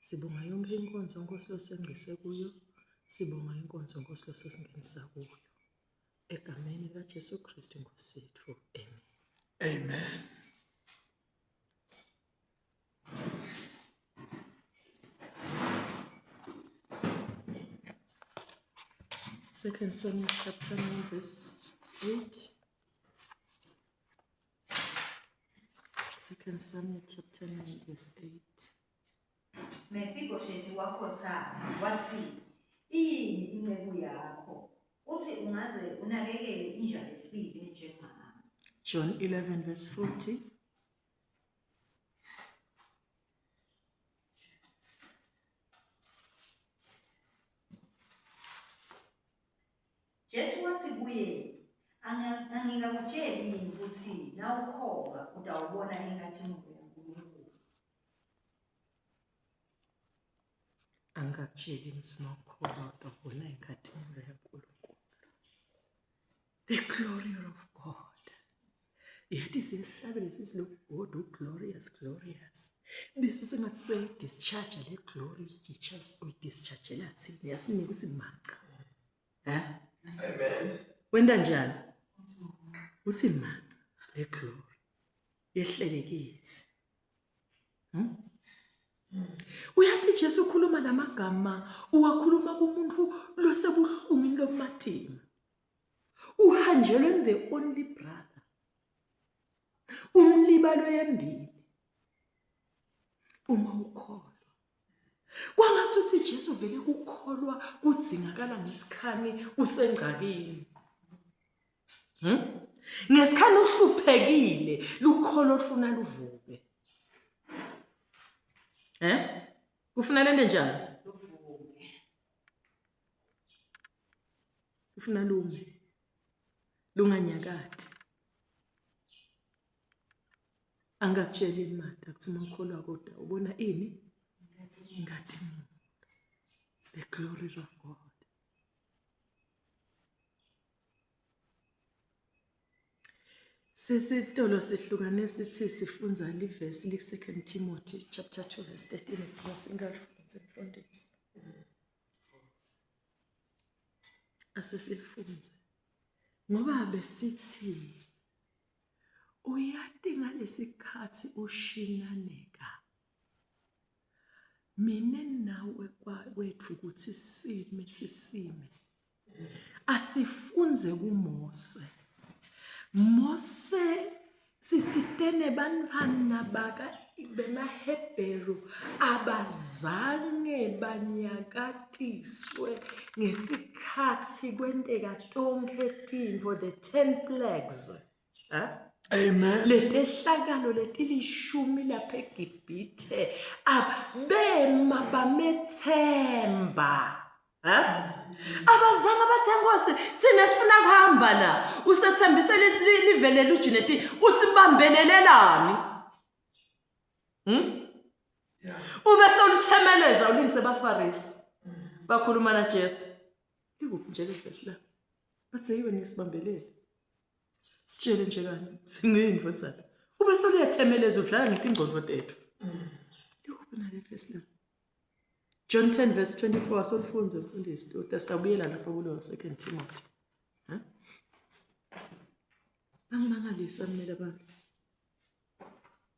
Sibonga yonke inkonzo Nkosi losengcise kuyo. Sibonga inkonzo Nkosi losingenisa kuyo. Egameni likaJesu Kristu Nkosi yethu. Amen. Amen. Second Samuel chapter 9 verse 8. Second Samuel chapter 9 verse 8. Mefiboshethi wakhotha wathi ini inceku yakho uthi ungaze unakekele inja efile njengami. John 11 verse 40. Jesu wathi kuye angingakutsheli yini ukuthi nawukholwa utawubona inkazimulo yaNkulunkulu. Angakutsheli ukuthi mawukholwa utawubona inkazimulo yaNkulunkulu. The glory of God. Yathi siyesihlabele sithi lo God glorious glorious. Bese sengathi soyi-discharge le glory uyi-discharge lathini yasinika ukuthi maca. Amen. Wenda njani? Uthi maca le glory yehlele kithi. Uyathi Jesu ukhuluma lamagama uwakhuluma kumuntu losebuhlungini lobumathima. Uhanjelwe the only brother. Umlibalo yembili. Uma ukholwa. Kwangathi uthi Jesu vele ukukholwa kudzingakala ngesikhani usengcakini. Ngesikhani uhluphekile lukholo ufuna luvuke. Ufuna lento njani? Luvuke. Ufuna lume. Lunganyakati. Angakutsheli imata kuthi uma ukholwa kodwa ubona ini? Inkazimulo. The glory of God. Sisitolo sihlukane sithi sifunza livesi li 2 Timothy chapter 2 verse 13 singafunza mfundisi. Asesifunze. Ngoba besithi uyathi ngalesikhathi ushinaneka. Mina nawe kwethu ukuthi sisime. Asifunze kuMose. Mose sithi tene bantwana baka bemaHebheru abazange banyakatiswe ngesikhathi kwenteka tonke tintfo the 10 plagues. Amen. Letehlakalo letilishumi lapha eGibhithe abema bamethemba. Abazange bathi Nkosi thina sifuna kuhamba la usethembise livele uJunethi usibambelelelani. Ube soluthemeleza ulungise baFarisi. Bakhuluma na Jesu. Ikuphi nje le verse la? Bathi yiwe nisibambelele. Sitshele nje kanje singeni mfowethu. Ube soluyathemeleza udlala ngetingqondo tethu. Ikuphi na le verse la? John 10 verse 24 asofunze mfundisi utastabuyela lapha kulo 2 Timothy. Angimangalisa mina abantu.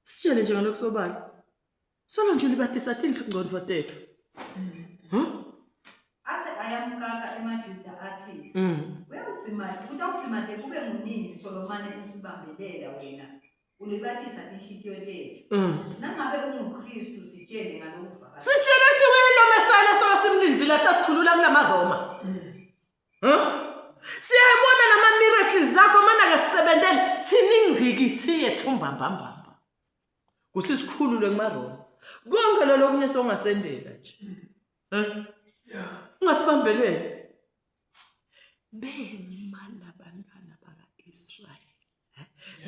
Sitshele nje ngalokho sobala. Solo nje libatisa ingqondo tethu. Ase ayamkaka emaJuda athi utawuthima de kube nguningi Solomane usibambelela wena. Ulibatisa inhliziyo tethu. Nangabe ungumKristu sitshele ngalokuvakala. Sitshele siwilo mesala sosimlinzile atasikhulula kulamaRoma. Siyabona nama miracles zakho mana ke sisebentele thini ngqikithi yethu mbambambamba. Kuthi sikhulule kumaRoma. Konke lo lokunye songasendela nje. Ungasibambelele. Bemala bantwana bakaIsrael.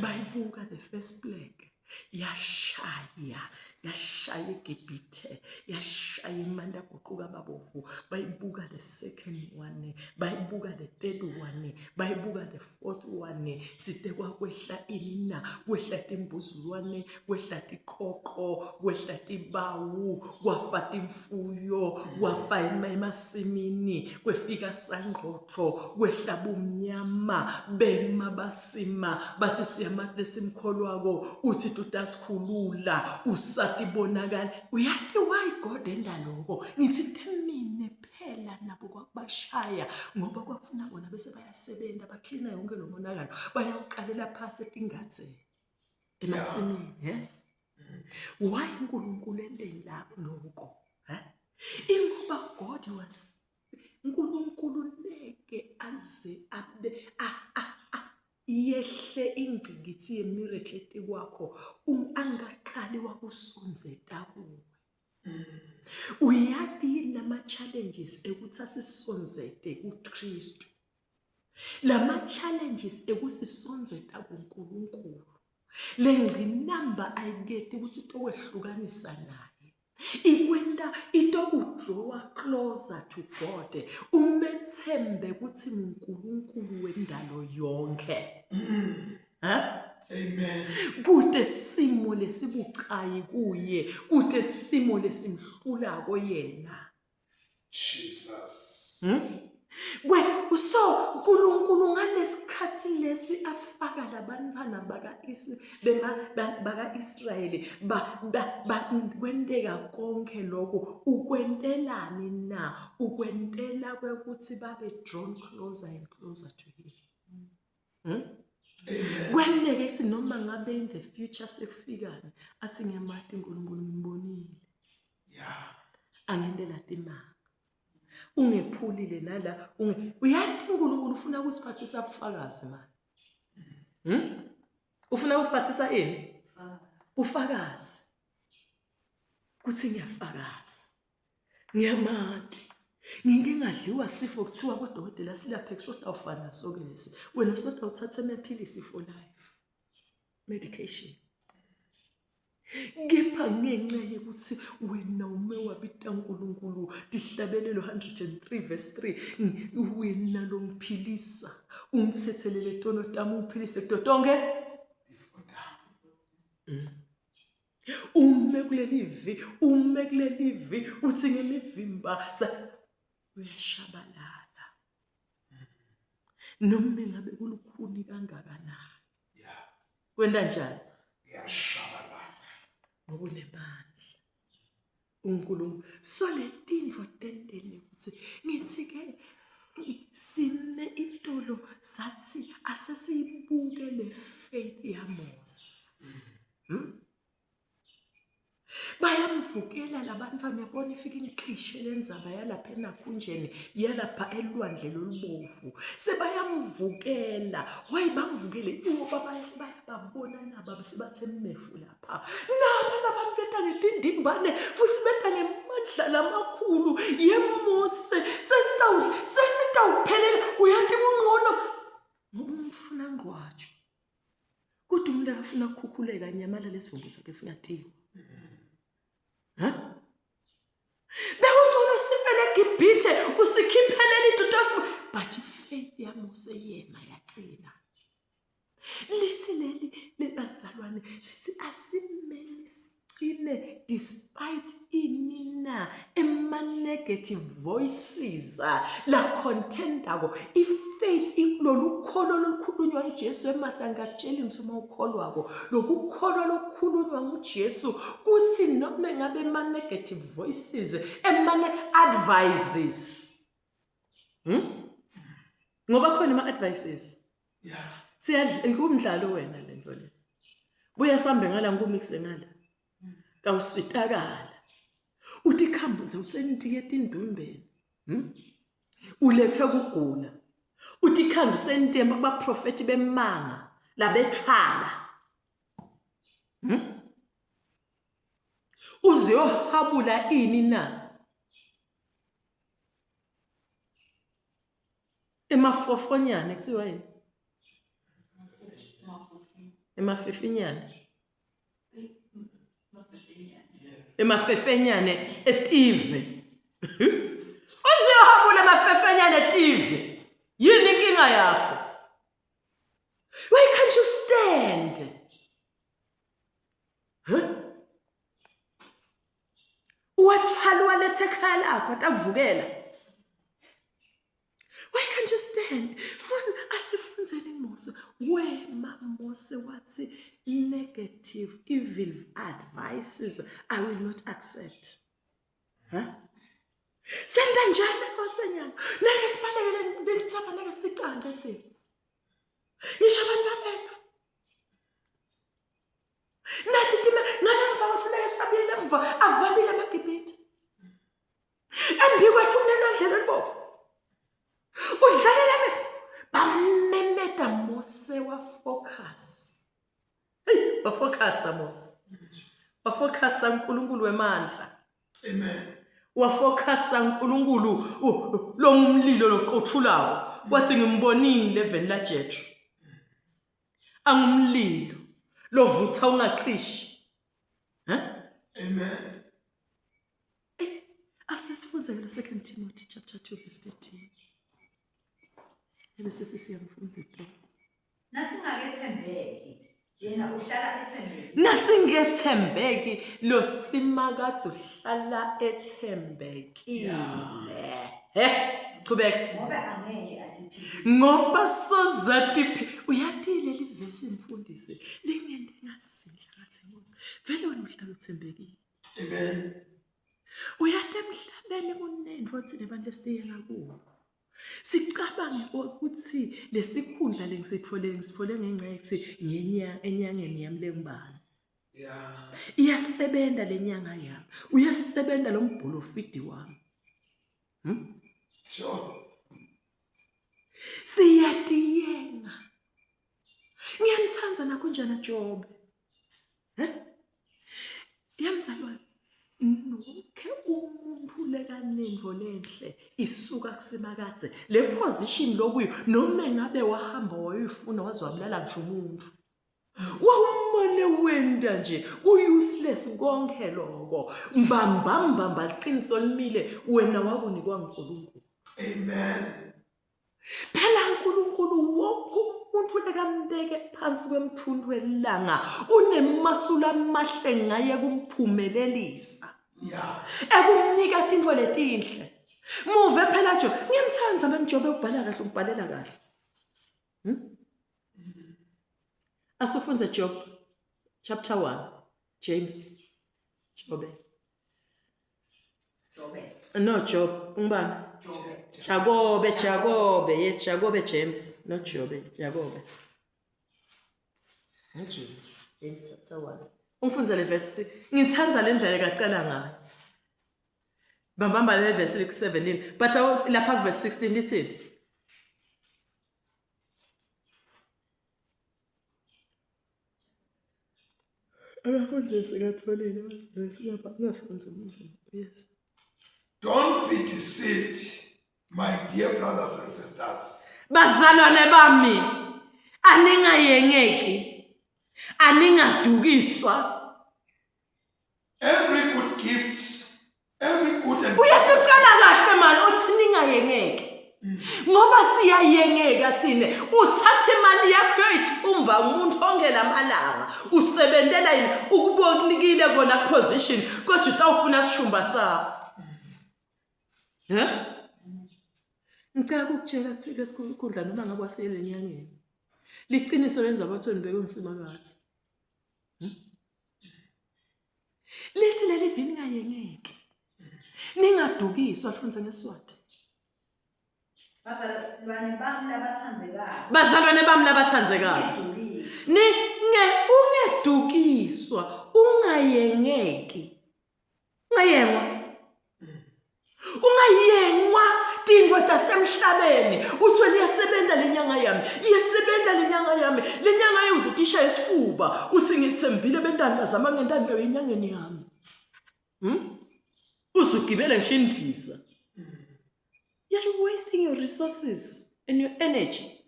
Bayibuka the first plague. Yashaya yashaya eGibhithe, yashaya iManda guquka ababovu, bayibuka the second one, bayibuka the third one, bayibuka the fourth one. Side kwakwehla ini na, kwehla timbuzulwane, kwehla tiqoqo, kwehla tibawu, kwafata imfuyo, kwafa emasimini, kwefika sangqotho, kwehla bumnyama, bema basima, bathi siyamate simkholwako, uthi tutasikhulula, usati bonakala. Uyathi why God enda lokho? Ngithi temine phela nabo kwakubashaya ngoba kwakufuna bona bese bayasebenta baklina yonke lo monakalo, bayawuqalela phasi etingatseni emasimini. Why uNkulunkulu ende lokho? Ingoba God was uNkulunkulu neke aze abe yehle ingqikithi yemiracle etikwakho angaqali wakusonzeta kuwe. Uyathi lama challenges ekuthi asisonzete kuKristu, lama challenges ekusisonzeta kuNkulunkulu, lengqinamba ayiketi ukuthi tokwehlukanisa naye, ikwenda itokudraw closer to God, umethembe ukuthi uNkulunkulu wendalo yonke. Amen. Kude simo lesibucayi kuye, kude simo lesimhlulako yena. Jesus. So uNkulunkulu ngalesikhathi lesi afaka labantwana baka Israyeli kwenteka konke lokho, ukwentelani na? Ukwentela kwekuthi babe drawn closer and closer to him. Kwenneke ethi noma ngabe in the future sekufikani athi ngiyamati uNkulunkulu ngimbonile. Yeah. Angendela timanga. Ungephulile nala uyathi uNkulunkulu ufuna ukusiphathisa ubufakazi manje. Ufuna ukusiphathisa ini? Ufakazi. Kuthi ngiyafakaza. Ngiyamati. Ngike ngadliwa sifo kuthiwa kodokotela silaphe kusodwa ufana sonke lesi. Wena sodwa uthatha amaphilisi for life. Medication. Kepha ngenxa yokuthi wena ume wabita uNkulunkulu dihlabelelo 103 verse 3, wena lo mphilisa umthethelele tono tama umphilise kutonke ume kuleli vi uthi ngemivimba uyashabalala noma ngabe kulukhuni kangakanani. Yeah. Kwenda njani? Yashabalala. Ngokunebandla uNkulunkulu. So letindvo tendele ukuthi ngithi ke sime itolo sathi asesiyibuke le faith yaMose. Bayamvukela labantwana yabona ifika inqishe lenzaba yalapha enakhunjeni yalapha elwandle lolubovu, sebayamvukela. Why bamvukele? Ingoba bayababona naba besibathe mmefu lapha naba labantu betha ngetindimbane futhi betha ngemandla lamakhulu yeMose. Sesitawuphelela uyathi kungqono ngoba umfuna ngqwatsho kodwa umuntu afuna ukukhukhuleka nyamala lesivumbu sakhe singathiwa. Bekungcono sifele eGibhithe usikhiphelele idutas, but faith yaMose yena yacina. Lithi leli bazalwane sithi asimele sicine despite inina ema-negative voices la contendako. Ifaith lolukholo lolukhulunywa nguJesu eMatanga kutshela ngithi uma ukholwako lokukholo lokukhulunywa nguJesu kuthi noma ngabe ema-negative voices advices. Ngoba khona ama-advices. Yeah. Siyadla kumdlalo wena lento le. Buya sambe ngala ngikumixe ngala. Kawusitakala. Uthi khamba nje usendike etindumbeni. Ulethe ukugula. Uthi khanze usentemba kuba prophet bemanga labethwala. Uziyohabula ini na? Emafofonyane kusiwa yini? Emafifinyane. emafefenyane eTV. Uziyohabula emafefenyane eTV. Yini inkinga yakho? Why can't you stand? Wathwala walethe ekhaya lakho atakuvukela. Why can't you stand? Asifunzeni Mose. Wema Mose wathi negative evil advices I will not accept. Senda njani Mose nyana? Nake sibalekele benitsapha nake siticande thina. Ngisho abantu bethu. Nathi tima ngalemva uthuleke sabiyele emva avalile amaGibhithe. Embi kwethu kunelondlela olubovu. Udlalelane bamemeda Mose wa focus. Wa focus Mose. Wa focus uNkulunkulu wemandla. Amen. Wa focus uNkulunkulu lo ngumlilo loqothulayo. Wathi ngimbonile eveni la Jethro. Angumlilo lovutha ungaqhishi. Amen. Asesifunze lo 2 Timothy chapter 2 verse 13. Bese sesiyamfunza into. Nasingakethembeki yena uhlala ethembekile. Nasingethembeki lo simakade uhlala ethembekile. Qhubeka. Ngoba angeke athi Ngoba sozati uyatile livesi imfundisi lingende ngasidla ngathi Mose. Vele wena uhlala uthembekile. Amen. Uyade emhlabeni kunendvo thina abantu lesitiye ngakuwo. Sicabange ukuthi lesikhundla ngisithole ngencethi enyangeni yami lengibani. Yeah. Iyasebenza lenyanga yami. Uyasebenza lo mbholofidi wami. Sure. Siyatiyenga. Ngiyamthanda nakunjana Job. Yamzalwane. Nokhe umuntu lekanenvo lenhle isuka kusimakathe le position lokuyo noma ngabe wahamba wayifuna wazwabulala ngisho umuntu wawumane wenda nje useless konke lokho mbamba liqiniso limile wena wakunikwa uNkulunkulu. Amen. Phela uNkulunkulu wonke umuntu lekambeke phansi kwemthundu welanga unemasula amahle ngaye kumphumelelisa. Yeah. Ekumnika intfo letinhle. Muve phela nje ngiyamthanda manjobe ubhala kahle ubhalela kahle. Asufunze Job chapter 1 James Job. No Job ungibani? Jacobe yes Jacobe James not Job Jacobe. James chapter 1. Ungifunza le verse ngithanda le ndlela ekacela ngayo. Bambamba le verse 17 but lapha ku verse 16 lithi abafunde sikatholile ngafunza umuntu. Yes. Don't be deceived, my dear brothers and sisters. Bazalwane bami aningayengeki aningadukiswa. Every good gift, every good and Uyacala kahle manje uthi ningayengeki. Ngoba siyayengeka thina uthatha imali yakho yoyithumba umuntu ongela amalanga usebenzela yini ukubonikile kona position kodwa utawufuna sishumba sakho. Ngicela ukutshela ukuthi lesikhundla noma ngabe wasiyele enyangeni liqiniso lenza abathweni beke ngisimakathi. Lithi leli vini ngayengeke ningadukiswa lifunze ngeSwati. Bazalwane bami labathandzekayo. Bazalwane bami labathandzekayo. Ungedukiswa ungayengeki. Ungayengwa tindvo tasemhlabeni uthi wena iyasebenza lenyanga yami iyasebenza lenyanga yami lenyanga yezitisha esifuba uthi ngithembile bentwana bazama ngentando yenyangeni yami. Uzugibela ngishindisa. You're wasting your resources and your energy.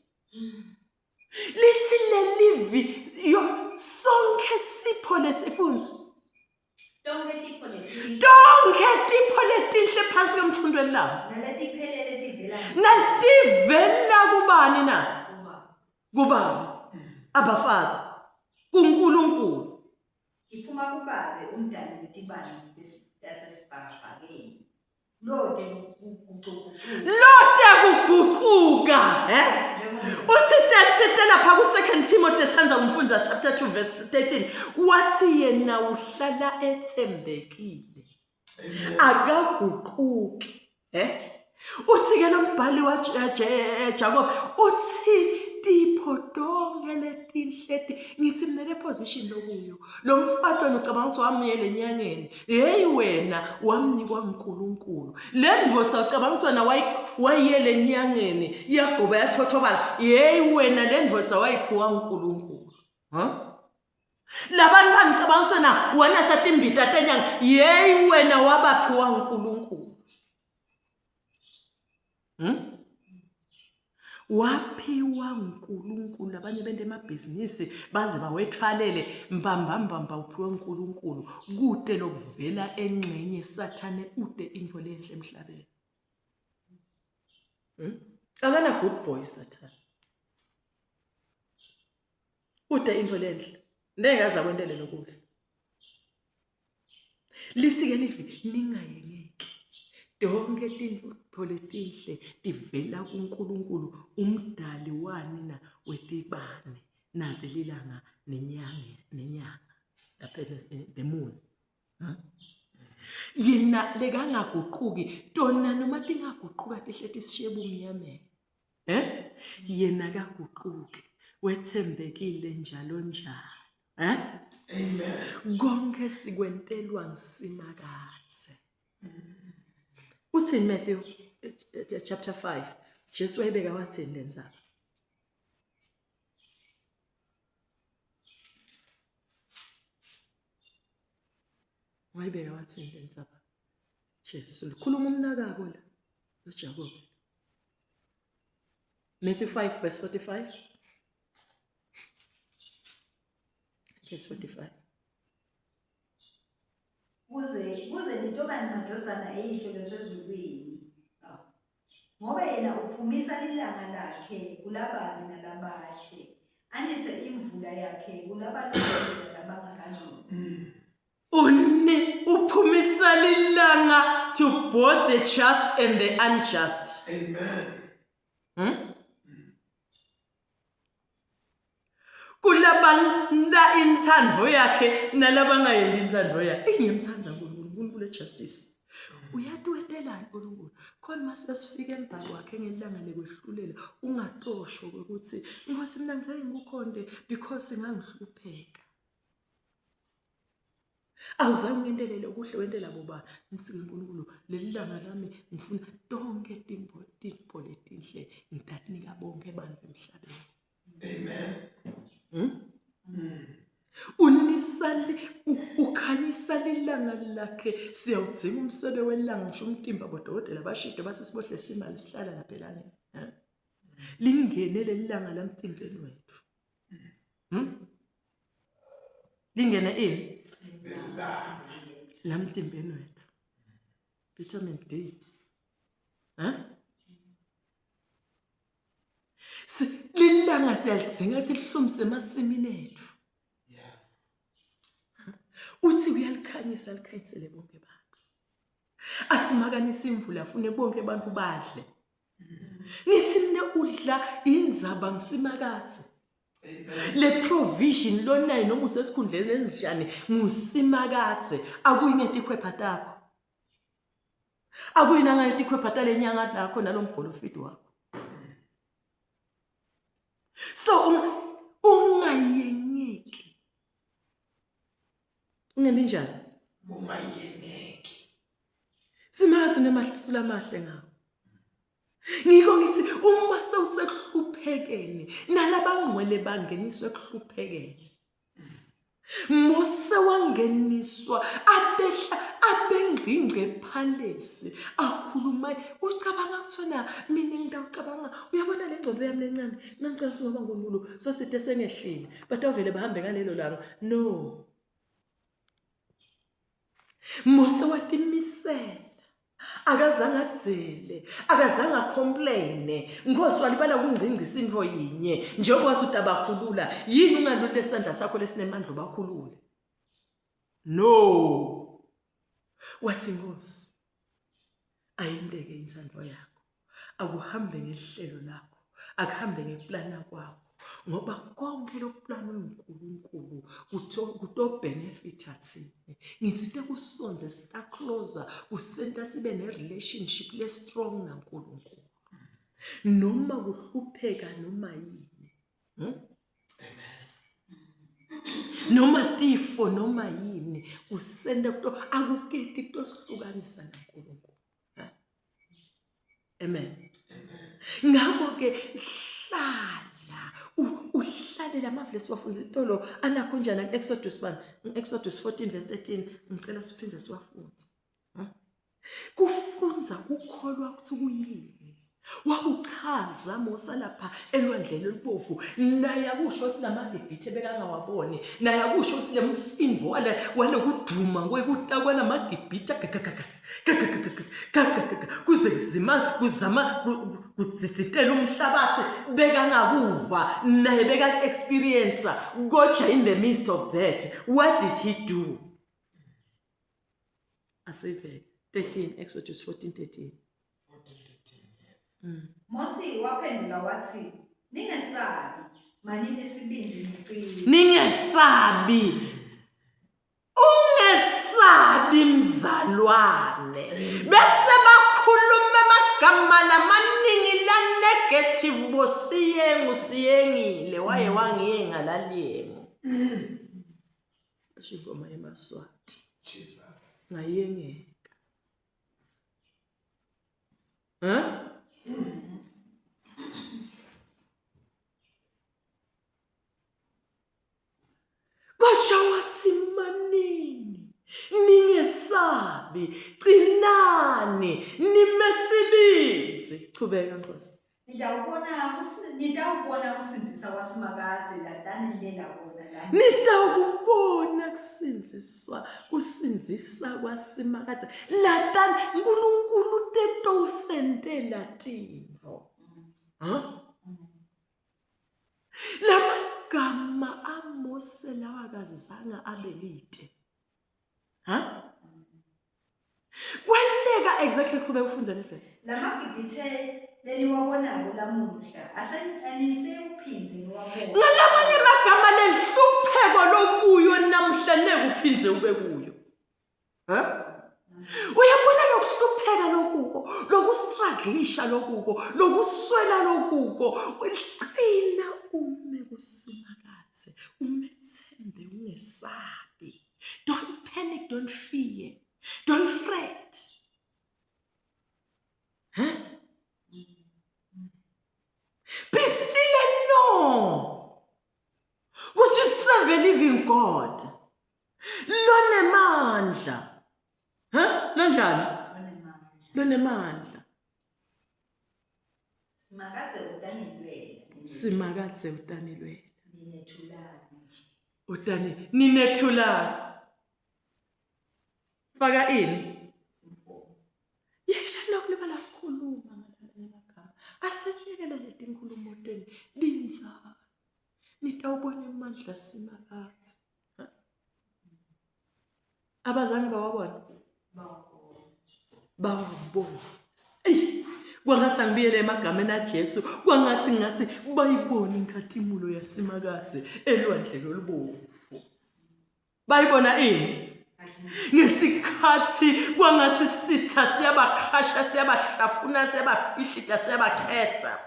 Lithi lelivi yo sonke sipho lesifunza tonke tipho letihle tonke tipho letihle phansi kwemthundo welanga naletiphelele tivela nativela kubani na kuBaba. kubaba abafana kuNkulunkulu Iphuma kuBaba umdali wetibani tasesibhakabhakeni. Lode kuguquguquka. lote kuguquka uthi that lapha ku2 Timothy lesandza kumfundza chapter 2 verse 13 wathi yena uhlala ethembekile akaguquki uthi ke lo mbhali wa Jacob uthi tipho tonke letinhle ngithi mina le position lokuyo lo mfato wena ucabangiswa wamiyele enyangeni hey wena wamnikwa uNkulunkulu le ndvodza ucabangiswa na wayiyele enyangeni yagoba yathothobala hey wena le ndvodza wayiphiwa uNkulunkulu labantu bangicabangiswa na wena satimbita tenyanga hey wena wabaphiwa uNkulunkulu waphiwa uNkulunkulu abanye bende emabhizinisi baze bawethwalele mbamba uphiwa uNkulunkulu kude lokuvela engxenye sathane ude info lenhle emhlabeni akana good boy sathane ude info lenhle ndengeza kwendele lokuhle lithi ke livi ningayengeki donke tipho letinhle tivela kuNkulunkulu umdali wani na wetibane nade lilanga nenyanga lapha nemuni yena lekangaguquki tona noma tingaguquka tihle tisishiye bumnyameni yena akaguquki wethembekile njalo Amen. konke sikwentelwa ngisimakaze uthi in Matthew chapter 5 Jesu wayebeka wathini lenzaba wayebeka wathini lenzaba Jesu likhuluma umnakabo la noJakob Matthew 5 verse 45 verse 45 Kuze nitobani madodana eyihle lesezulwini. Ngoba yena uphumisa ilanga lakhe kulababi nalabahle. Anise imvula yakhe kulabalungile nalabangakalungi. uphumisa lilanga to both the just and the unjust Amen. kulabanda inthando yakhe nalabangayendi inthando yakhe ingimthanda uNkulunkulu justice uyatwetelana uNkulunkulu khona mase sifike embhalo wakhe ngelanga lekwehlulela ungatosho ukuthi Nkosi mina ngisaye ngikukhonde because ngangihlupheka awuzange ngendelele okuhle wentela boba ngisize uNkulunkulu lelilanga lami ngifuna tonke tipho letinhle ngitatinika bonke abantu emhlabeni Amen. unisali ukhanyisa lilanga lakhe siyawudzinga umsebe welanga ngisho umtimba bodokotela bashide base sibohle simali sihlala lapha elangeni lingene lelilanga lamtimbeni wethu lingene ini lamtimbeni wethu vitamin D lilanga siyalidzinga sihlumise emasimini ethu Yeah. uthi uyalikhanyisa likhanyisele bonke abantu athi makanisa imvula afune bonke abantu badle nithi mine udla indzaba ngisimakathi le provision lonayo noma usesikhundleni ezinjani ngusimakathi akuyingeti ikhwepha takho akuyinanga leti ikhwepha talenyanga lakho nalombholofidi wakho so ungayengeki ungendi njani Ungayeneki. simathi nemahlisula amahle ngawo ngiko ngithi uma sewusekuhluphekeni nalabangcwele bangeniswe ekuhluphekeni Mose wangeniswa abehla abengqingqe phalesi akhuluma ucabanga kuthona mina ngidawucabanga uyabona le ngcondo yami lencane ngancane ngoba ngoNkulunkulu so sithe sengehlile but avele bahambe ngalelo langa no Mose watimisela. Akazange adzele, akazange acomplaine. Nkosi walibala ukungcingisa into yinye. Njengoba wathi utabakhulula, yini ungalule isandla sakho lesinemandla ubakhulule? No. Wathi Nkosi, ayindeke insando yakho. Akuhambe ngehlelo lakho, akuhambe ngeplan kwakho. Ngoba konke lokuplanwe uNkulunkulu kuto benefit athini. Ngisite kusonze sta closer, kusenta sibe ne relationship le strong naNkulunkulu. Noma kuhlupheka noma yini. Noma tifo noma yini, usenda kuto akuketi kuto sihlukanisa naNkulunkulu. Amen. Ngakho ke hlala uhlale lamavile siwafunza itolo anakunjana Exodus 1, Exodus 14 verse 13, ngicela siphinde siwafunze. Kufunza ukukholwa ukuthi kuyini. Wakuchaza Mose lapha elwandle olubovu, naye akusho sinamagibhithe bekangawaboni, naye akusho silemsimvo wale kuduma kwekutakwa namagibhithe kuze kuzama kutsitsitela umhlabathi bekangakuva, naye beka experience goja. In the midst of that, what did he do? Aseve 13, Exodus 14:13. Mose waphendula wathi, ningesabi, manini sibinzi nicile. Ningesabi. Ungesabi mzalwane. Bese bakhuluma amagama lamaningi la negative bosiyengu siyengile waye wangiyenga laliyengu. Ashingoma eMaswati. Jesus. Ngayengeka. Kodwa wathi manini, ningesabi, qinani, nimesibinzi. Chubeka Nkosi. Nitawubona kusinzisa kwaSimakazi ladani lela bona la. Nitawubona kusinzisa kwaSimakazi ladani uNkulunkulu tento usentela tino. Lamagama aMose lawa kazange abelite. Kwendeka exactly kube ufunza le verse. Lamagibhithe leniwabonako lamuhla asenise uphinzi niwabona. Ngalamanye amagama lehlupheko lokuyo namhla nekuphinze ube kuyo. Uyabona lokuhlupheka lokuko, lokustruglisha lokuko, lokuswela lokuko. Uqina ume kuSimakazi, umethembe ungesabi. Don't panic, don't fear. Don't fret. Be still and know. Because you serve a living God. Lonemandla. Nanjani? Lonemandla. Simakazi utanilwela. Ninethulana. Faka ini? Yekela lokhu libala kukhuluma ngalamanye amagama. Asekela leti nkulumo teni linzana. Nitawubona amandla Simakazi. Abazange bawabona? Bawabona. Kwangathi angibiyele emagameni aJesu, kwangathi bayibona inkathimulo yaSimakazi elwandle olubovu. Bayibona ini? Ngesikhathi kwangathi sitha siyabakhasha, siyabahlafuna, siyabafihlita, siyabakhetha.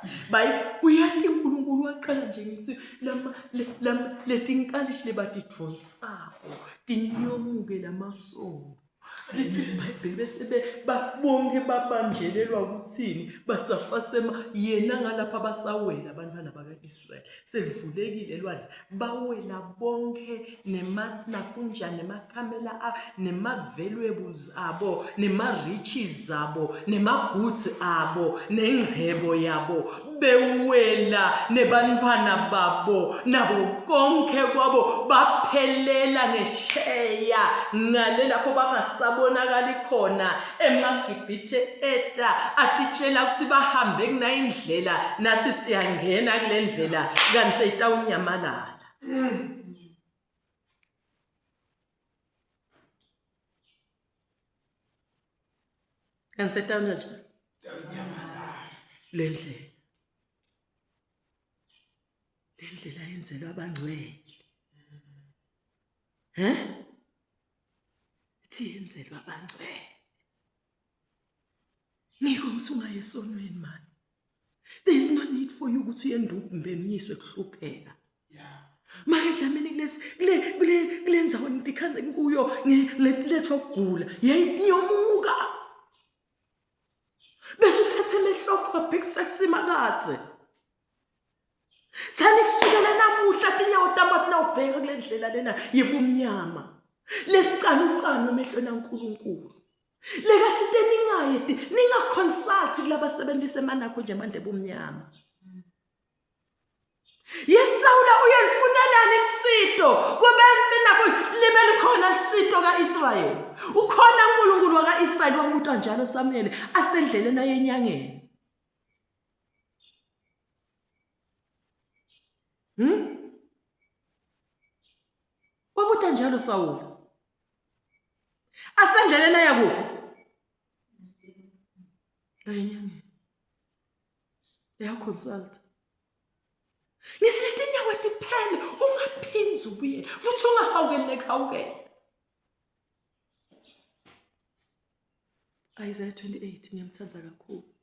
Uyathi uNkulunkulu waqala nje ngithi leti inkalishi lebatidronsako tinyomuke lamasondo. Lithi iBhayibheli bese babonke babanjelelwa ukuthini basafasema yena ngalapha basawela abantwana bakaIsrayeli sevulekile elwandle bawela bonke kunjani nemakamela nema-valuables abo nema-riches abo nema-goods abo nengcebo yabo bewela nebantwana babo nabo konke kwabo baphelela ngesheya ngale lapho bangasabonakali khona eMagibhithe eta atitshela ukuthi bahambe kunayindlela nathi siyangena kule ndlela kanti seyitawunyamalala. Kanti seyitawunyamalala le ndlela yenzelwa abangcwele. Ithi yenzelwa abangcwele. Ngiko ngithi ungayesonweni mani. There is no need for you ukuthi uyendumbeni uyiswe kuhlupheka. Manje dlamini kule ndzawo ngikhanda kuyo ngelethwa ukugula yayiyomuka. Bese uthathe emehlokho wabhekisa kusimakathe. Sani kusukela namuhla tinyawo tamathi nawubheka kule ndlela lena yebumnyama. Lesicano emehlweni kaNkulunkulu. Lekathi teningaye ninga-consult kulabasebenzisa emanakho nje amandla ebumnyama. Yesawula uyalifunelani isito kube nakho libe likhona isito kaIsrayeli. Ukhona uNkulunkulu wakaIsrayeli wakuthi njalo Samuel asendleleni ayenyangeni. Wabuta njalo Saul. Asendleleni ayakuphi? Ayenyangeni. Consult. Ngisithi inyawo tiphele ungaphinzi ubuye futhi ungahawukele. Isaiah 28 ngiyamthanda kakhulu.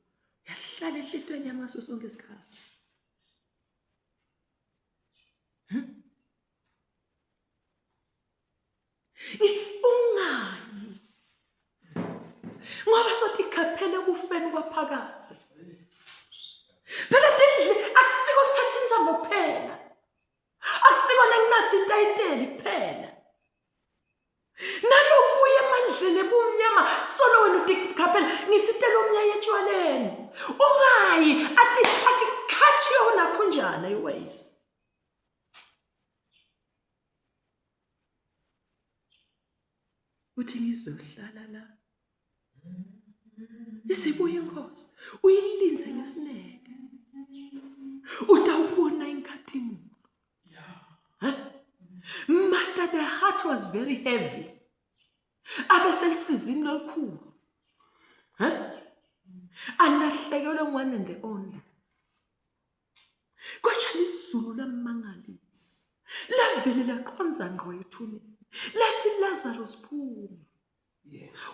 Yahlala enhlitweni yami ngaso sonke isikhathi. Ungayi. Ngoba sothi khaphela kufeni kwaphakathi. Phela tindle akusiko ukuthatha inzamo kuphela. Akusiko nengathi itayiteli kuphela. Nalokuya emandleni ebumnyama solo wena uthi khaphela ngithi telo umnyaya etshwaleni. Ungayi ati cut yona khunjana iways. Uthi ngizohlala la. Isibuye inkosi uyilinze ngesineke. Utawubona inkathi mu. Mata the heart was very heavy. Abeselisizini lolukhulu. Alahlekelwe one and the only. Kwacha lisulu lamangalisi. Lavele laqonza ngqo ethuneni. Lethi Lazarus phuma.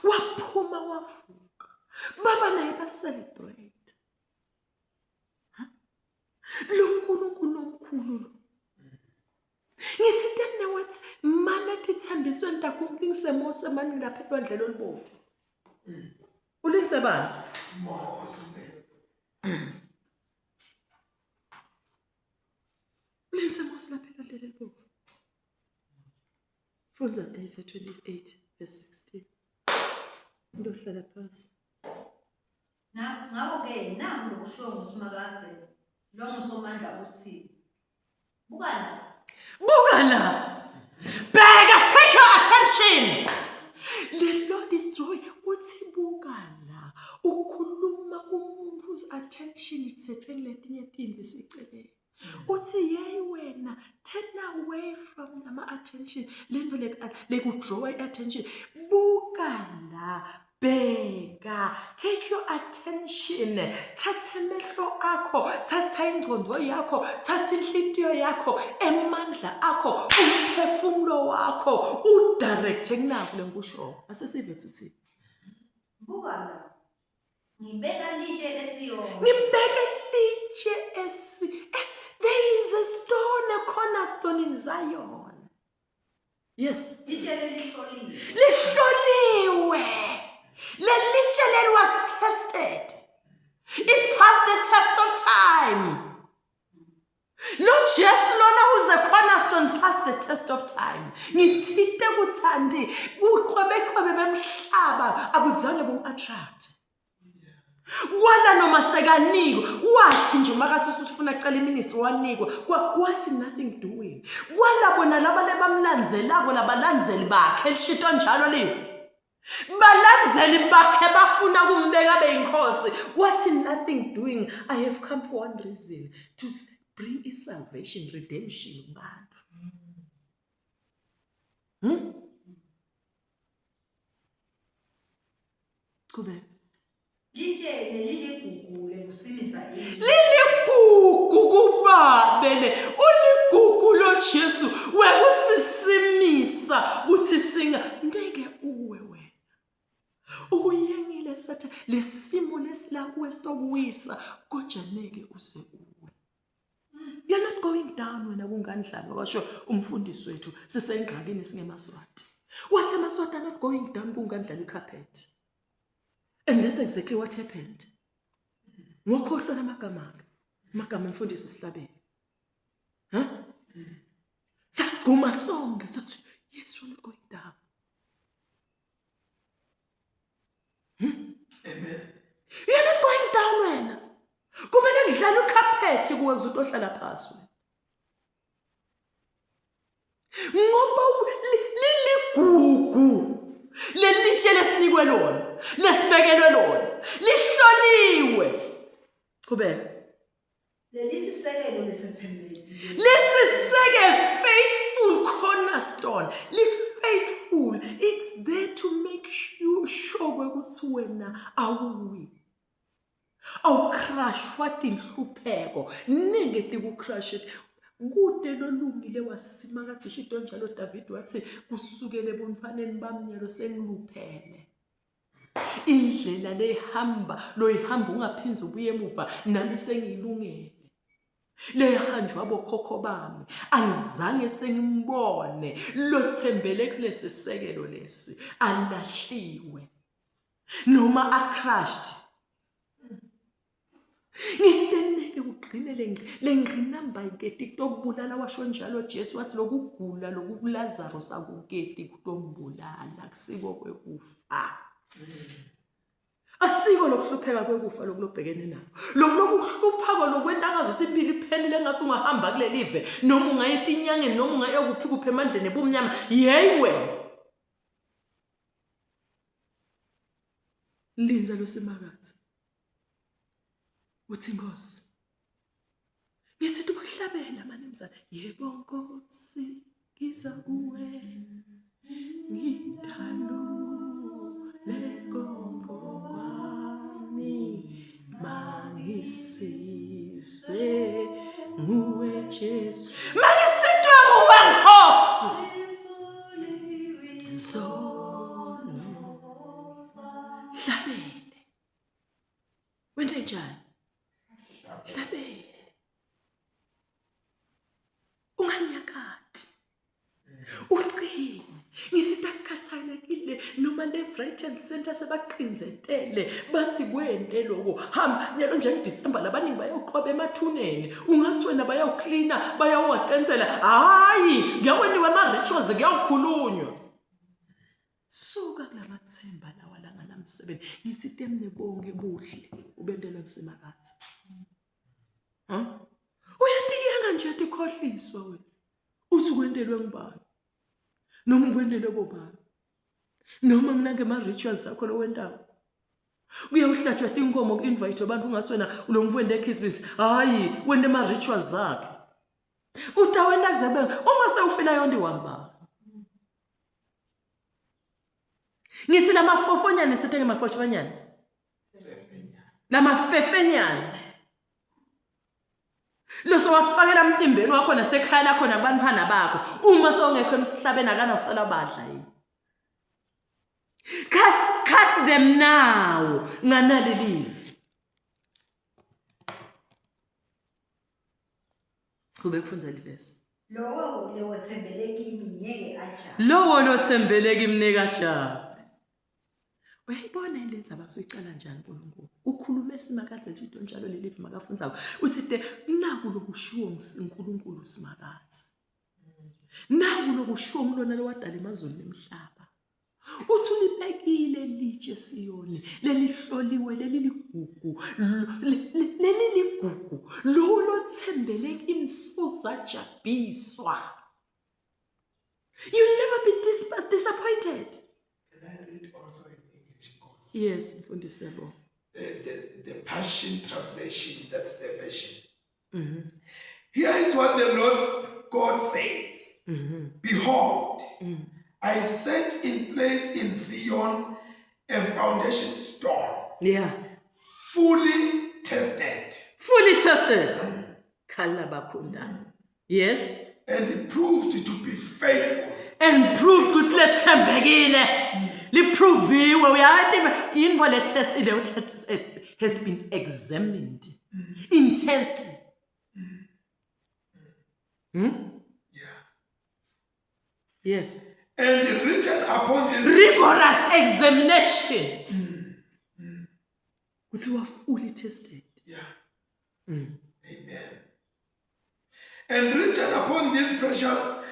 Waphuma wavuka. Baba naye ba celebrate. Lo omkhulu. Ngisithe mina wathi mana tithambiswe ntakumbi ngisemose mani ngaphetwa ndlela olubovu. Ulise bani? Mose. Ulise Mose laphetwa ndlela olubovu. Funza Isaiah 28 verse 16. Ndohlala phansi. Ngako ke nangu lokusho nguSimakathe lo ngusomandla uthi bukala bheka, take your attention. The Lord is drawing uthi bukala ukhuluma umuntu whose attention ithethwe letinye izinto esiceleni. Uthi yey wena turn away from nama attention lento lekudraw attention. Bukala bheka, take your attention. Thatha emehlo akho, thatha ingqondo yakho, thatha inhliziyo yakho, emandla akho, umphefumulo wakho, udirect kunako lenkusho. Asesive uthi bukala ngibeka litshe esiyo. There is a stone, a cornerstone in Zion. Yes. Litshe lihloliwe. The litshe was tested. It passed the test of time. Not just Lona who's the cornerstone passed the test of time. Ngithite kuthandi uqhwebe bemhlaba abuzange bum-attract. Kwala noma sekanikwa wathi nje makathi usufuna ucela iministry wanikwa wathi nothing doing. Kwala bona laba lebamlanzelako labalandzeli bakhe lishito njalo live. Balandzeli bakhe bafuna kumbeka abe inkosi. Wathi nothing doing. I have come for one reason, to bring is salvation, redemption kubantu. Kube Litshele liligugu kusimisa ini. liligugu kubabele uligugu lo Jesu wekusisimisa uthi singa ngeke uwe wena ukuyengile sathi lesimo lesilakuwe sitokuwisa kodwa ngeke uze uwe. You're not going down wena kungandlalo washo umfundisi wethu sisengqakini singemaswati. Wathi emaswati are not going down kungandlalo icarpet. And that's exactly what happened. Ngokhohlwa amagama mfundisi Sihlabele. Sagcuma sonke sathi yes, we're not going down. Amen. You're not going down wena. Kumele ngidlala ucarpet kuwe kuzothi ohlala phansi. Ngoba liligugu lelitshe lesinikwe lona lesibekelwe lona lihloliwe. Kube Lelisisekelo lesethembele. lisiseke faithful cornerstone. Li faithful. It's there to make you sure ukuthi wena awuwi. Awu crash wathi inhlupheko ninge ku crash it. Kude lolungile wasima kathi shito njalo David wathi kusukele ebumfaneni bamnyelo sengiluphele. Indlela lehamba loyihamba ungaphinza ubuye emuva nami sengilungele. Lehanjwa bokhokho bami angizange sengimbone lothembele kulesi sekelo lesi alahliwe noma acrashed. Ngitheneke ugqine lengqinamba iketi kutokubulala washo njalo Jesu wathi lokugula lokuLazaro sakuketi kutombulala kusiko kwekufa. Asiko lokuhlupheka kwekufa lokulobhekene nabo. Lokuhluphaka lokwentangazo sibili phelile ngathi ungahamba kulelive noma ungayeti inyangeni noma ungayokuphi kuphe emandleni ebumnyama yeyiwe. Linza losimakathi. Uthi Nkosi ngithi tukuhlabela manemzana yebo Nkosi ngiza kuwe ngithandule konke kwami mangisizwe nguwe Jesu mangisindwe nguwe Nkosi zono hlabele wena njani hlabele unganyakati ucine ngithi takukhathalekile noma left right and center sebaqinzetele bathi kwente lokho hamba nyalo nje ngeDisemba labaningi bayoqoba emathuneni ungathi wena bayawucleana bayawaqensela hayi ngiyaweniwe ama rituals ngiyawukhulunywa suka kulamathemba lawa la nganamsebenzi ngithi temne bonke buhle ubendelwe kusimakathi. Uyatiyanga nje atikhohliswa wena. Uthi kwendelwe ngubani? Noma ukwendelwe bobani? Noma kunange ama rituals akho lo wendawo. Uyawuhlatshwa inkomo ku-invite abantu ungathi wena ulomfwende eKhisimusi. Hayi, wena ama rituals zakhe. Utawenda kuzabe uma sewufila yonke wamba. Ngithi lamafofonyane sithenge mafofonyane. Lamafefenyane. Loso wafakela emtimbeni wakho nasekhaya lakho nabantwana bakho uma songekho emsihlabeni akana usala badla yini. Cut them now nganali live. Kube kufunza livesi. Lowo lewethembele kimi ngeke aja. Lowo lothembele kimi neka ajabe. Uyayibona ilenza basuyicala njani uNkulunkulu. Ukhuluma esimakathi nje into njalo lelive makafunza uthi de naku lokushiwo uNkulunkulu simakathi. Naku lokushiwo umlona lowadala emazweni nemhlaba. uthi ulibekile litshe Siyoni lelihloliwe leli ligugu leli ligugu lo lothembele kimsuzajabhiswa. You'll never be disappointed. Can I read also in English? Because Yes, mfundisi yabo. the Passion Translation, that's the version. Here is what the Lord God says. Behold, I set in place in Zion a foundation stone, Yeah. fully tested, Fully tested. Kalabakunda. Yes. and proved to be faithful. And proved ukuthi lethembekile. Liproviwe uyathi info le test has been examined intensely. Yeah. Yes. And written upon this Rigorous examination. Ukuthi wa fully tested. Yeah. Amen. And written upon this precious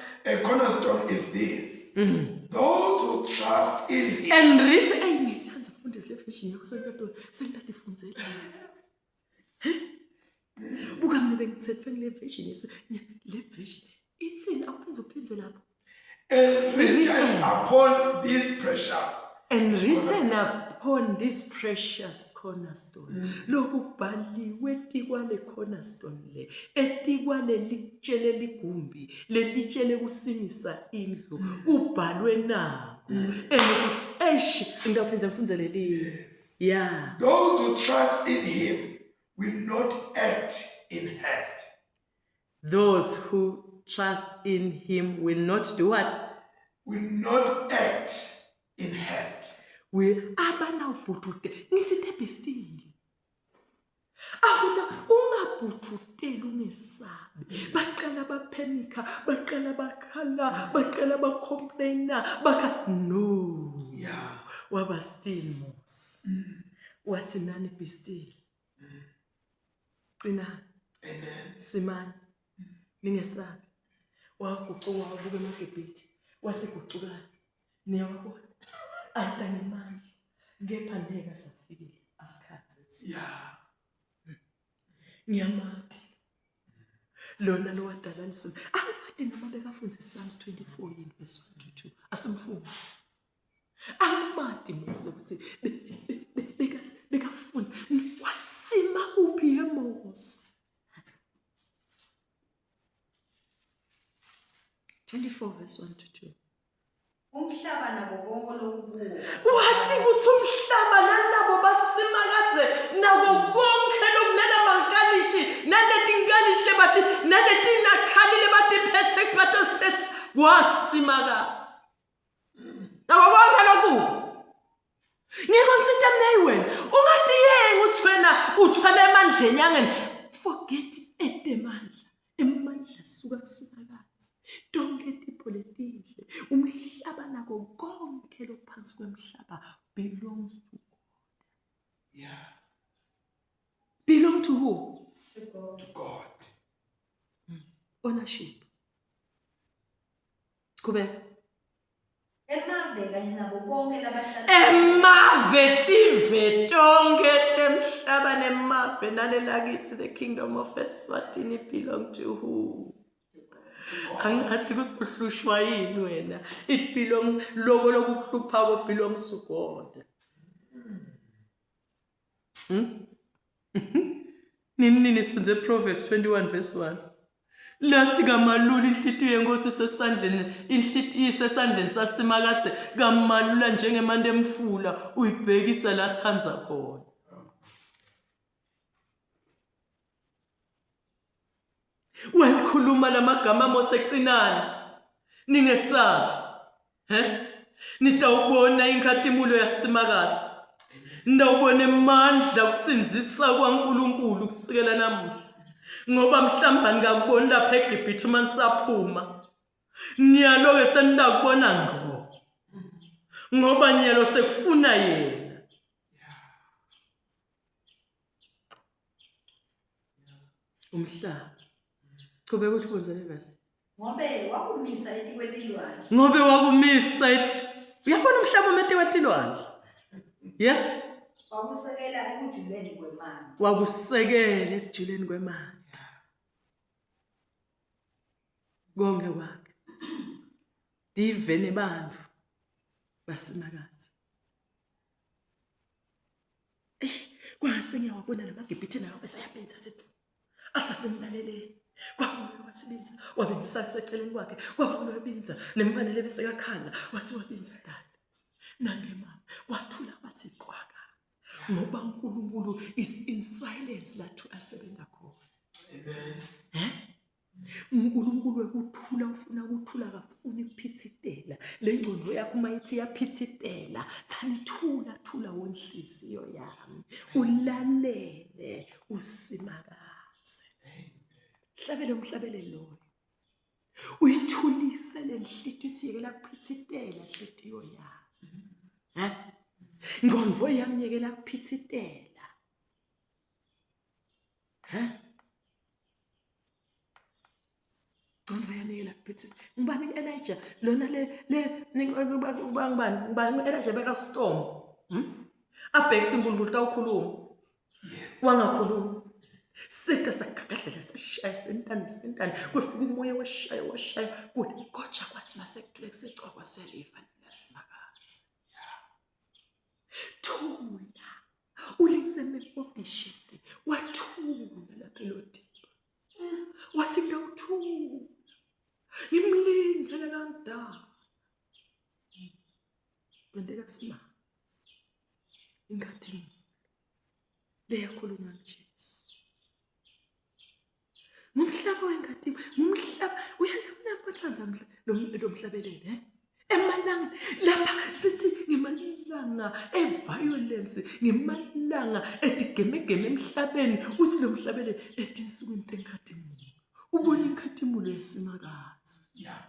cornerstone is this. Those who trust in him. And written ngiyithanda ukufundisa le version yakho sengikade ifundzela. Buka mina bengithethe ngile version le version ithini awuphinde uphinze lapho. And written upon this precious. And written upon this precious cornerstone. Lokhu kubhaliwe etikwa le cornerstone le. Etikwa le litshele ligumbi. Le litshele kusimisa indlu. Kubhalwe nakho. Ngiyaphinza ngifundzele li. Yeah. Those who trust in him will not act in haste. Those who trust in him will not do what? Will not act in haste. We abana ubhutute ngisithe still. Ahuna ungabhututeli ungesabi. Baqala baphenika, baqala bakhala, baqala bacomplaina, no. Yeah. Waba still mos. Wathi nani be still. Qina. Amen. Simani. Ningesabi. Waguquka wabuka eMagibhiti. Wasiguquka. Niyabona. Ayitanga imandla. Kepha ndeka safikile asikhathi. Yeah. Ngiyamathi. Lona lo wadala lisona. Angimati noma bekafunze Psalms 24 in verse 1 to 2. Asumfunze. Angimati Mose ukuthi bekafunze wasima kuphi eMose. 24 verse 1 to 2. Umhlaba nabo konke lokubuka. Wathi ukuthi umhlaba nalabo basimakaze nabo konke lokunala mankalishi naleti nkalishi lebati naleti nakhalile bati petex bato states wasimakaze. Nabo konke lokhu. Ngikonsita mnayiwena ungathi yenge uthi wena uthwala emandleni yangeni forget edemandla emandla suka kusimakaze. Don't get ipolitiki. Umhlaba nako konke lokuphansi kwemhlaba belongs to God. Yeah. Belong to who? To God. To God. Ownership. Kube. Emave kanye nabo konke labahlala. Emave tive tonke temhlaba nemave nalelakithi the kingdom of Eswatini belong to who? Angathi kusuhlushwa yini wena. It belongs lokho lokuhlupha ko belongs to God. Nini sifunze Proverbs 21 verse 1. Lathi kamalula inhlitiyo yenkosi sesandleni inhlitiyo isesandleni sasimakaze kamalula njengemande emfula uyibhekisa la thanza khona. Wakhuluma lamagama Mose Qinani ningesabi nitawubona inkathimulo yasimakazi ndawubona emandla kusinzisa kwaNkulunkulu kusukela namuhla ngoba mhlambani ngakubona lapha eGibhithe uma nisaphuma niyaloke senindakubona ngqo ngoba nyelo sekufuna yena. Umhlaba Kube kuhlunze leverse. Ngobe wakumisa etikwetilwane. Ngobe wakumisa Uyabona umhlaba umente watilwandle. Yes. Wakusekela ekujuleni kwemali. Wakusekela ekujuleni kwemanti. Konke kwakhe. Divene bandlu baseNakatsi. Kwase ngiyawabona lamaGibhithe nawo besayabenza sethi athi asimlaleleni. Kwabona wasebenza wabenzisa kuseceleni kwakhe kwabona wabinza nemfanele bese yakhala wathi wabinza dada. Nangemama wathula wathi qwaka. Ngoba uNkulunkulu is in silence lathu asebenza khona. Amen. uNkulunkulu ekuthula ufuna ukuthula akafuni ukuphithitela. Le ngcondo yakho mayithi yaphithitela, thani thula wenhliziyo yami. Ulalele usimakaze. Hlabele umhlabele loyo. Uyithulise lenhliziyo isiyekela kuphithitela inhliziyo yami. Ngondvo yami yekela kuphithitela. Ngondvo yami yekela kuphithitela. Ngubani Elijah lona ngubani Elijah beka storm. Abhekthi uNkulunkulu tawukhuluma. Yes. Wangakhuluma. Sitha sakagadlela sashaya sentane kufika umoya washaya kuthi koja kwathi masekuthule kusecwa kwaseliva lasimakazi. Thula. Ulisemele obishete wathula lapha elodimba. Wathi ngawuthula. Ngimlinzele kangidala. Kwendeka sima. Ingadi leyakhuluma njesu. Ngumhlaba wengadi, ngumhlaba uyamnaphathanza lo mhlabelele, emalanga lapha sithi ngemalanga eviolence, ngemalanga edigemegeme emhlabeni, uthi lo mhlabelele ethi insukwini tenkhathimulu. Ubona inkhathimulu yasimakazi. Yeah.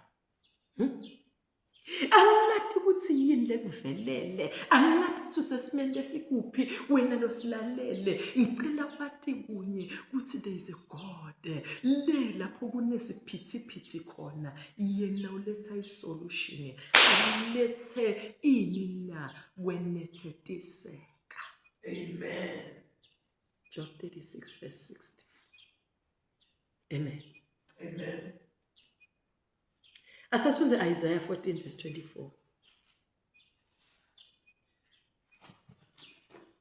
Angathi ukuthi yini lekuvelele, angathi ukuthi usesimeni lesikuphi wena losilalele. Ngicela bathi kunye ukuthi there is a God le lapho kunesiphithiphithi khona yena uletha isolution, ulethe ini na kwenethetiseka. Amen. Job 36 verse 60. Amen. Amen. Asasifunze Isaiah 14 verse 24.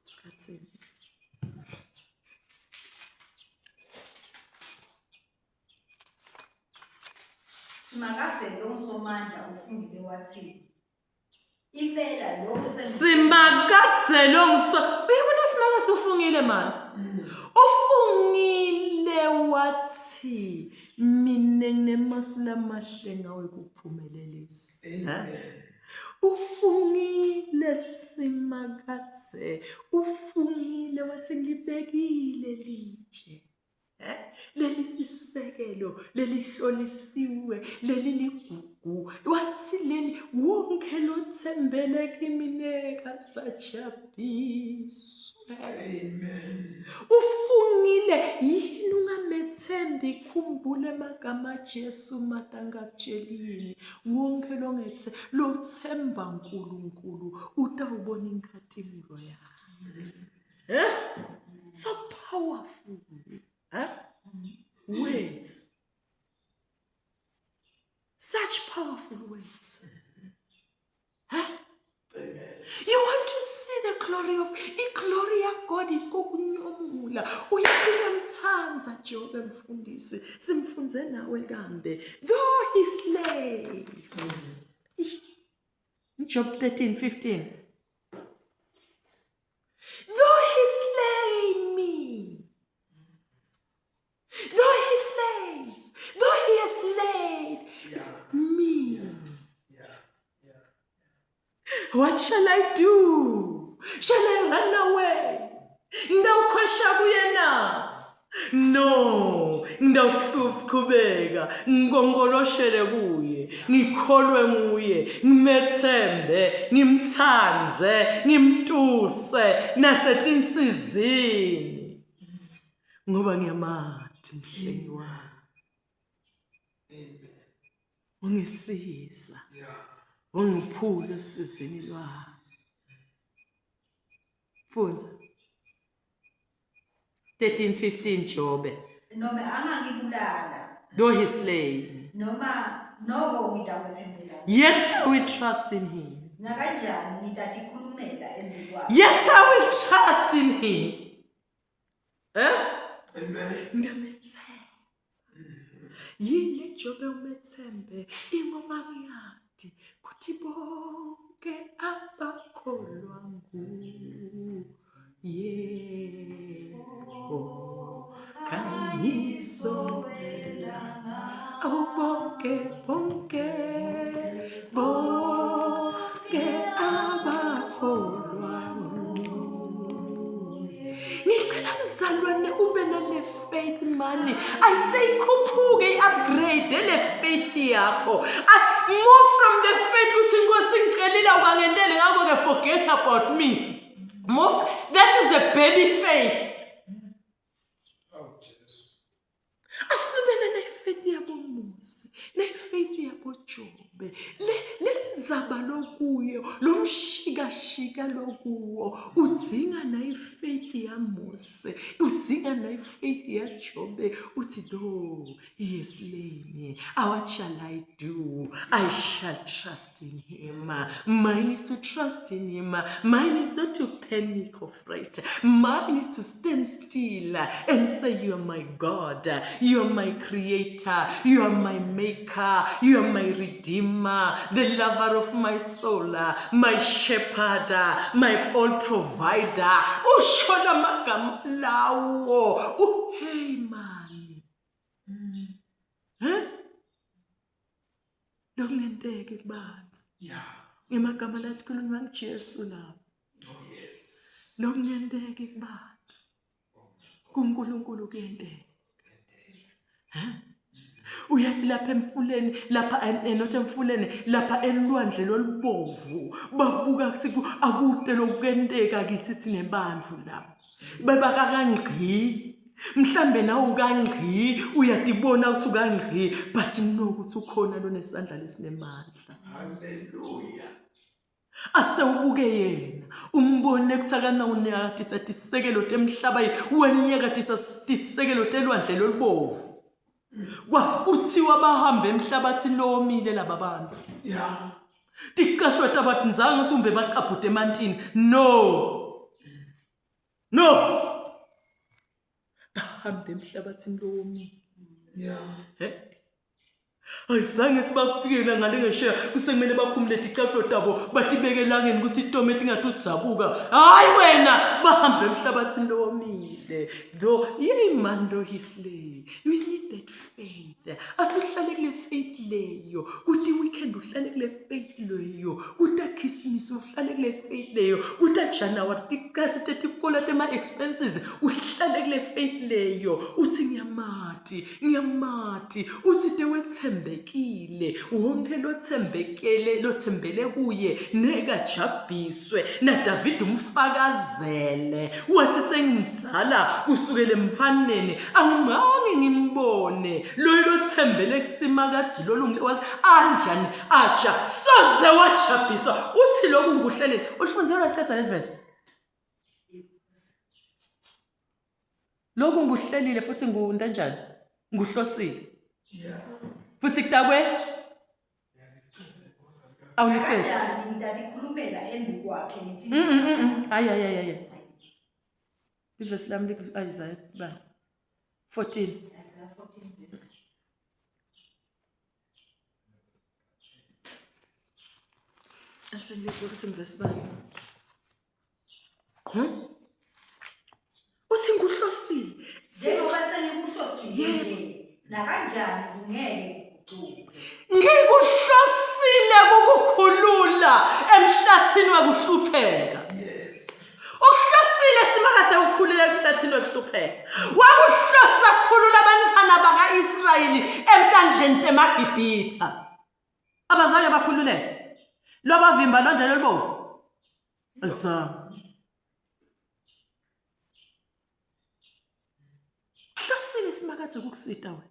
Skatsini. Simakaze lo Somandla ufungile wathi impela lo Simakadze lo uyabona Simakadze ufungile man. Ufungile wathi mina nginemasula amahle ngawe kuphumelelisa. Amen. Ufungile Simakadze, ufungile wathi ngibekile litshe. Leli sisekelo, leli hlolisiwe, leli ligugu, wathi leli wonke lothembele kimi neka sajabiswe. Amen. Ufungile yini ungamethembi khumbule amagama Jesu matanga kutshelini wonke longethe lothemba uNkulunkulu utawubona inkathimulo yakhe. So powerful. Words. Such powerful words. Amen. You want to see the glory of glory of God is kokunyomula. Uyamthanza Job emfundisi. Simfunze nawe kambe. Though he slays. Job 13:15. Though he slay me. Though he slays, though he has slayed me, what shall I do? Shall I run away? Ngawukhwesha kuyena? No, ngawuqhubeka ngongoloshele kuye, ngikholwe nguye, ngimethembe, ngimthanze, ngimtuse nasetinsizini. Ngoba ngiyamazi mhlengi wami. Amen. Ungisiza. Yeah. Ungiphule esizini lwami. Funza. 13:15 Jobe. noma angangibulala Though he slay, noma noko ngitakwethembela yet I will trust in him. nakanjani ngitatikhulumela embi kwakhe Yet I will trust in him. Amen. Ngamethemba. Yini Jobe umethembe ingoma yakhe kuthi bonke abakholwa nguye. Yebo kangisobela bonke abakholwa nguye. Ngicela mzalwane ube nale faith mani. I say khuphuke i-upgrade le faith yakho. Move from the faith ukuthi Nkosi ngicelile ukangendele ngakho ke forget about me. Move. That is a baby faith. Oh, Jesus. Asubele na faith yabo Mose, na faith yabo Jobe. Lenzaba lokuyo, lomshika lokuwo. Udzinga na faith ya Mose, udzinga na faith ya Jobe. Uthi do, he slay me. What shall I do? I shall trust in him. Mine is to trust in him. Mine is not to panic or fright. Mine is to stand still and say, you are my God. You are my creator. You are my maker. You are my redeemer. The lover of my soul. My shepherd. My all provider. Ushola magama lawo. Hey man. Lokungenteke kubantu. Yeah. Ngemagama lathi khulunywa nguJesu lapho. Oh, yes. Lokungenteke kubantu. KuNkulunkulu kuyenteke. Uyathi lapha emfuleni lapha not emfuleni lapha elwandle lolubovu babuka kuthi akude lokuyenteka kithi thine bandlu lapha. Babaka kangqi. Mhlambe nawe ukangqi uyadibona ukuthi ukangqi but nokuthi ukhona lo nesandla lesinemandla. Hallelujah. Ase ubuke yena umbone kuthakana unyaka tisatisekelo temhlaba wenyaka tisatisekelo telwandle lolubovu. Kwa kuthiwa bahambe emhlabathini lomile laba bantu. Yeah. Ticashwa tabathi nzange usumbe bachaphude emantini. No. Bahambe emhlabathini lomile. Yeah. Azange sibafikela ngale ngesheya kusemele bakhumule ticashwa tabo batibeke elangeni kuthi itomati ngathi utsabuka. Hayi wena bahambe emhlabathini lomile. Though yey man though he slay. We need that faith. Asihlale kule faith leyo. Kuthi weekend uhlale kule faith leyo. Kuthi Christmas uhlale kule faith leyo. Kuthi January tikazi tetikola tema expenses uhlale kule faith leyo. Uthi ngiyamati. Uthi tewethembekile. Wonke lothembele kuye nekajabhiswe na David umfakazele. Wathi sengizala kusukela emfaneni angange ngimbone lothembele kusimakathi lolungile wazi anjani aja soze wajabhisa. Uthi lokhu nguhlelele ulifunzelwa ichatha le verse. Lokhu nguhlelile futhi ngundanjani nguhlosile. Yeah. Futhi kutakwe awuliqethe. nakanjani ngitatikhulumela embi kwakhe ngithi Hayi. Iverse lami Isaiah 14. Isaiah 14 verse. Asengikho kusemverse bani. Uthi nguhlosile. Njengoba sengikuhlosile nje nakanjani kungeke kugucuke. Ngikuhlosile ukukhulula emhlathini wakuhlupheka. Yes. Uhlosile simakathe ukukhulula emhlathini wakuhlupheka. Wakuhlosa ukukhulula abantwana bakaIsrayeli emtandleni temagibhitha. Abazange bakhululeke. Lobavimba londlela olubovu. Azange. Uhlosile simakathe ukukusita wena.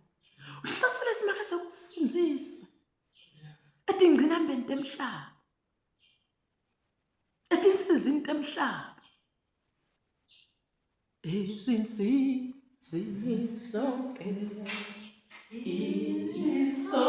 Uhlosile simakathe ukukusinzisa. ethi ngcina into emhlaba, ethi nsiza into emhlaba. Izinsizi zonke iliso